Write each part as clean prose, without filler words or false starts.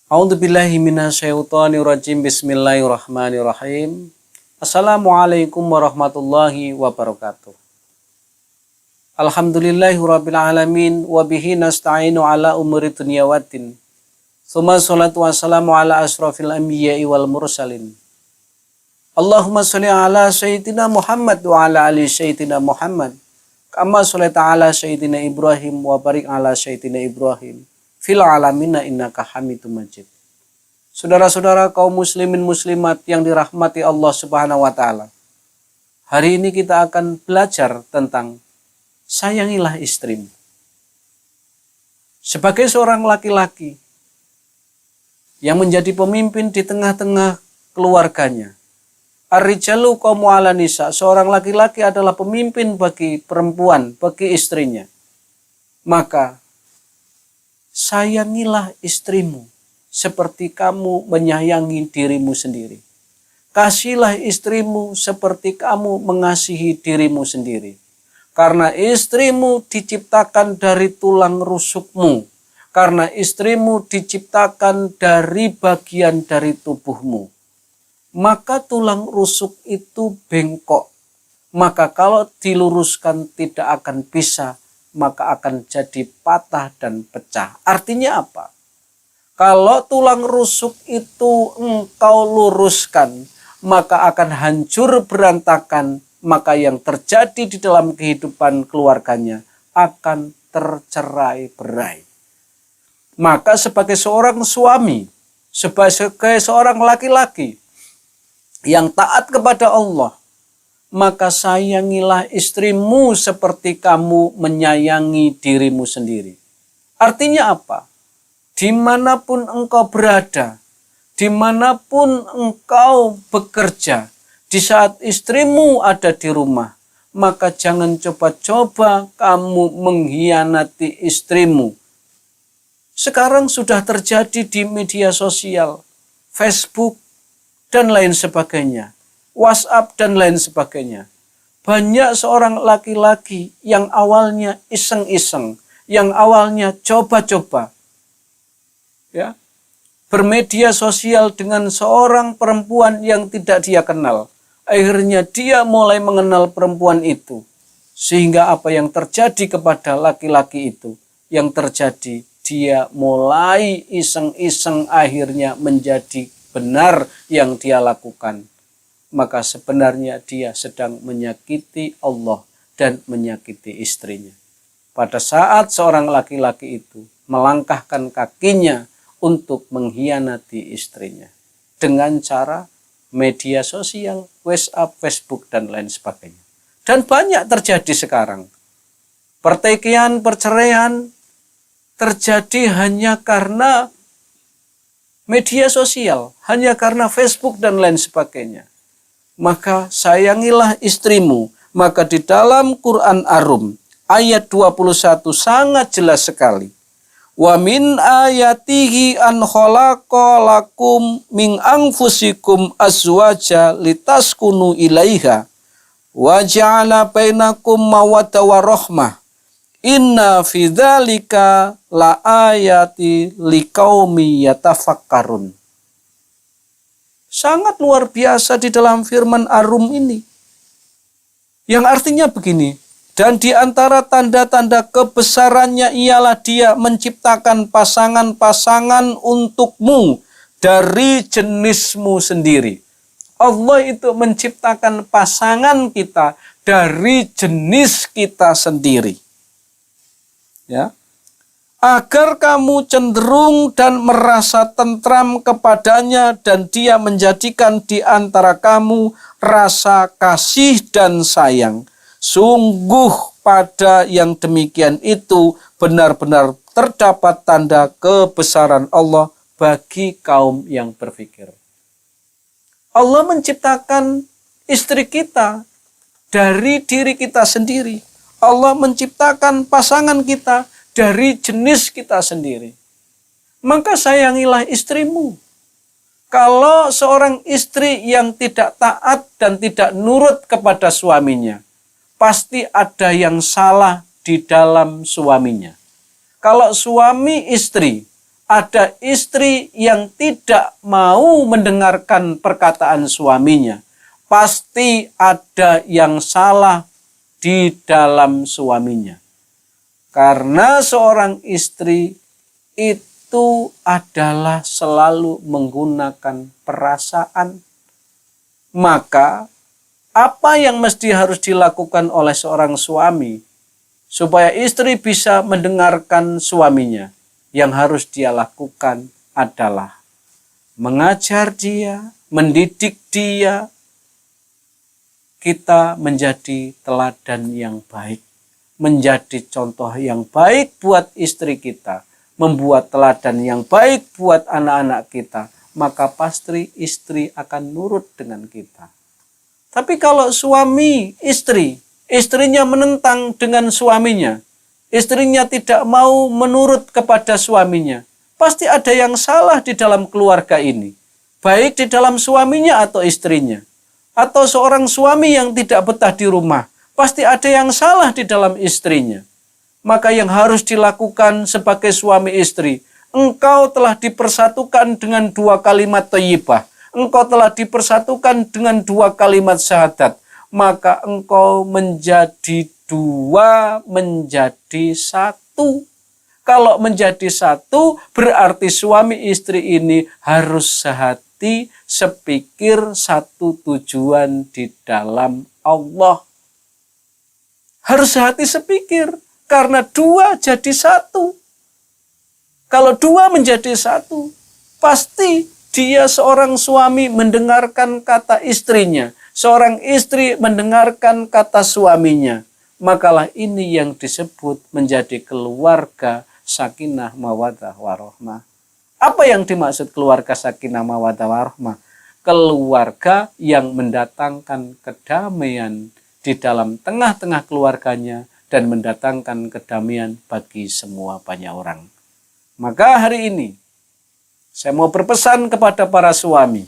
A'udzubillahi minasyaitonirrajim. Bismillahirrahmanirrahim. Assalamualaikum warahmatullahi wabarakatuh. Alhamdulillahirabbil alamin wa bihi nasta'inu ala umuri dunya waddin. Tsumma sholatu wassalamu ala asrofil anbiya'i wal mursalin. Allahumma sholli ala sayyidina Muhammad wa ala ali sayyidina Muhammad. Kama sholaita ala sayyidina Ibrahim wa barik ala sayyidina Ibrahim fil alamina innaka Hamidum Majid. Saudara-saudara kaum muslimin muslimat yang dirahmati Allah Subhanahu wa taala. Hari ini kita akan belajar tentang sayangilah istrimu. Sebagai seorang laki-laki yang menjadi pemimpin di tengah-tengah keluarganya, ar-rijalu qawwamu 'alan nisa, seorang laki-laki adalah pemimpin bagi perempuan, bagi istrinya. Maka sayangilah istrimu seperti kamu menyayangi dirimu sendiri. Kasihlah istrimu seperti kamu mengasihi dirimu sendiri. Karena istrimu diciptakan dari tulang rusukmu. Karena istrimu diciptakan dari bagian dari tubuhmu. Maka tulang rusuk itu bengkok. Maka kalau diluruskan tidak akan bisa, maka akan jadi patah dan pecah. Artinya apa? Kalau tulang rusuk itu engkau luruskan, maka akan hancur berantakan. Maka yang terjadi di dalam kehidupan keluarganya akan tercerai-berai. Maka sebagai seorang suami, sebagai seorang laki-laki yang taat kepada Allah, maka sayangilah istrimu seperti kamu menyayangi dirimu sendiri. Artinya apa? Dimanapun engkau berada, dimanapun engkau bekerja, di saat istrimu ada di rumah, maka jangan coba-coba kamu mengkhianati istrimu. Sekarang sudah terjadi di media sosial, Facebook, dan lain sebagainya. WhatsApp dan lain sebagainya. Banyak seorang laki-laki yang awalnya iseng-iseng, yang awalnya coba-coba, ya, bermedia sosial dengan seorang perempuan yang tidak dia kenal. Akhirnya dia mulai mengenal perempuan itu. Sehingga apa yang terjadi kepada laki-laki itu? Yang terjadi dia mulai iseng-iseng akhirnya menjadi benar yang dia lakukan. Maka sebenarnya dia sedang menyakiti Allah dan menyakiti istrinya. Pada saat seorang laki-laki itu melangkahkan kakinya untuk mengkhianati istrinya dengan cara media sosial, WhatsApp, Facebook, dan lain sebagainya. Dan banyak terjadi sekarang. Pertikaian, perceraian terjadi hanya karena media sosial, hanya karena Facebook dan lain sebagainya. Maka sayangilah istrimu. Maka di dalam Quran Ar-Rum ayat 21 sangat jelas sekali. Wa min ayatihi an khalaqa lakum min anfusikum azwaja litaskunu ilaiha wa ja'ala bainakum mawaddah wa rahmah. Inna fi dzalika la ayati liqaumi yatafakkarun. Sangat luar biasa di dalam firman Ar-Rum ini. Yang artinya begini, dan di antara tanda-tanda kebesarannya ialah dia menciptakan pasangan-pasangan untukmu dari jenismu sendiri. Allah itu menciptakan pasangan kita dari jenis kita sendiri. Ya. Agar kamu cenderung dan merasa tentram kepadanya dan dia menjadikan di antara kamu rasa kasih dan sayang. Sungguh pada yang demikian itu benar-benar terdapat tanda kebesaran Allah bagi kaum yang berpikir. Allah menciptakan istri kita dari diri kita sendiri. Allah menciptakan pasangan kita dari jenis kita sendiri. Maka sayangilah istrimu. Kalau seorang istri yang tidak taat dan tidak nurut kepada suaminya, pasti ada yang salah di dalam suaminya. Kalau suami istri ada istri yang tidak mau mendengarkan perkataan suaminya. Pasti ada yang salah di dalam suaminya. Karena seorang istri itu adalah selalu menggunakan perasaan. Maka apa yang mesti harus dilakukan oleh seorang suami supaya istri bisa mendengarkan suaminya? Yang harus dia lakukan adalah mengajar dia, mendidik dia, kita menjadi teladan yang baik, menjadi contoh yang baik buat istri kita, membuat teladan yang baik buat anak-anak kita, maka pasti istri akan nurut dengan kita. Tapi kalau suami istrinya menentang dengan suaminya, istrinya tidak mau menurut kepada suaminya, pasti ada yang salah di dalam keluarga ini. Baik di dalam suaminya atau istrinya. Atau seorang suami yang tidak betah di rumah, pasti ada yang salah di dalam istrinya. Maka yang harus dilakukan sebagai suami istri, engkau telah dipersatukan dengan 2 kalimat thayyibah. Engkau telah dipersatukan dengan 2 kalimat syahadat. Maka engkau menjadi 2 menjadi 1. Kalau menjadi 1 berarti suami istri ini harus sehati, sepikir, satu tujuan di dalam Allah. Harus sehati sepikir karena 2 jadi 1. Kalau 2 menjadi 1 pasti dia seorang suami mendengarkan kata istrinya, seorang istri mendengarkan kata suaminya. Makalah ini yang disebut menjadi keluarga sakinah mawaddah warahmah. Apa yang dimaksud keluarga sakinah mawaddah warahmah? Keluarga yang mendatangkan kedamaian di dalam tengah-tengah keluarganya dan mendatangkan kedamaian bagi semua banyak orang. Maka hari ini saya mau berpesan kepada para suami,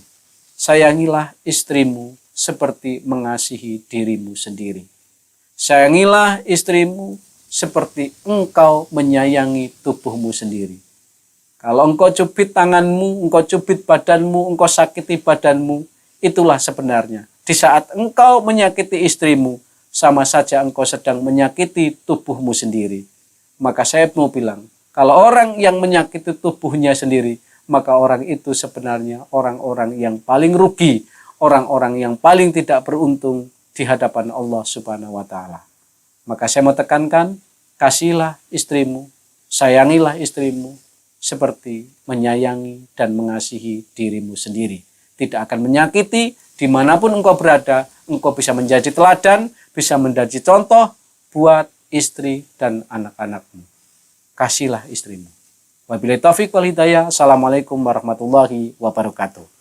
sayangilah istrimu seperti mengasihi dirimu sendiri. Sayangilah istrimu seperti engkau menyayangi tubuhmu sendiri. Kalau engkau cubit tanganmu, engkau cubit badanmu, engkau sakiti badanmu, itulah sebenarnya. Di saat engkau menyakiti istrimu, sama saja engkau sedang menyakiti tubuhmu sendiri. Maka saya mau bilang, kalau orang yang menyakiti tubuhnya sendiri, maka orang itu sebenarnya orang-orang yang paling rugi, orang-orang yang paling tidak beruntung di hadapan Allah Subhanahu wa Ta'ala. Maka saya mau tekankan, kasihilah istrimu, sayangilah istrimu seperti menyayangi dan mengasihi dirimu sendiri. Tidak akan menyakiti, dimanapun engkau berada, engkau bisa menjadi teladan, bisa menjadi contoh buat istri dan anak-anakmu. Kasihilah istrimu. Wabillahi taufiq wal hidayah. Assalamualaikum warahmatullahi wabarakatuh.